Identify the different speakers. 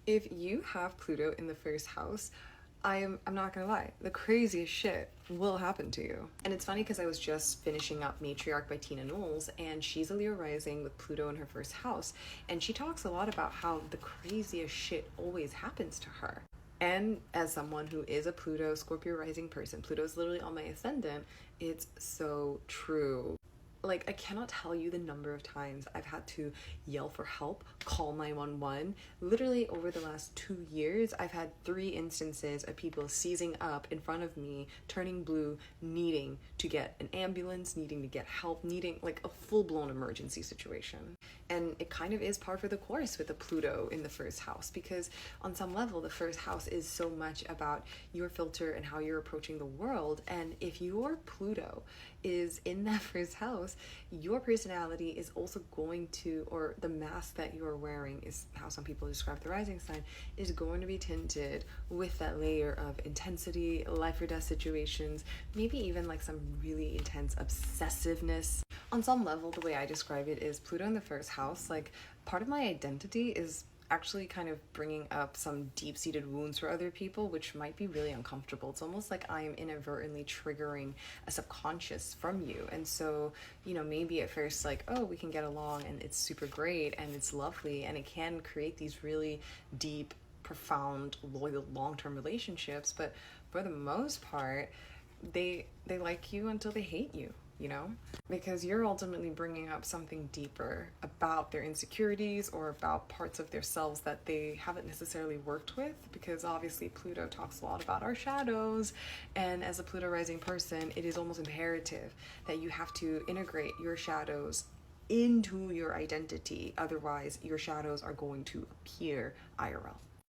Speaker 1: If you have Pluto in the first house, I'm not gonna lie, the craziest shit will happen to you. And it's funny because I was just finishing up Matriarch by Tina Knowles, and she's a Leo rising with Pluto in her first house, and she talks a lot about how the craziest shit always happens to her. And as someone who is a Pluto Scorpio rising person, Pluto is literally on my ascendant, it's so true. Like, I cannot tell you the number of times I've had to yell for help, call 911. Literally over the last 2 years, I've had 3 instances of people seizing up in front of me, turning blue, needing to get an ambulance, needing to get help, needing like a full-blown emergency situation. And it kind of is par for the course with the Pluto in the first house, because on some level the first house is so much about your filter and how you're approaching the world. And if your Pluto is in that first house, your personality is also going to, or the mask that you're wearing is how some people describe the rising sign, is going to be tinted with that layer of intensity, life or death situations, maybe even like some really intense obsessiveness. On some level, the way I describe it is Pluto in the first house, like part of my identity is actually kind of bringing up some deep-seated wounds for other people, which might be really uncomfortable. It's almost like I'm inadvertently triggering a subconscious from you. And so, maybe at first like, oh, we can get along and it's super great and it's lovely, and it can create these really deep, profound, loyal, long-term relationships. But for the most part, they like you until they hate you, because you're ultimately bringing up something deeper about their insecurities or about parts of themselves that they haven't necessarily worked with, because obviously Pluto talks a lot about our shadows, and as a Pluto rising person, it is almost imperative that you have to integrate your shadows into your identity. Otherwise, your shadows are going to appear IRL.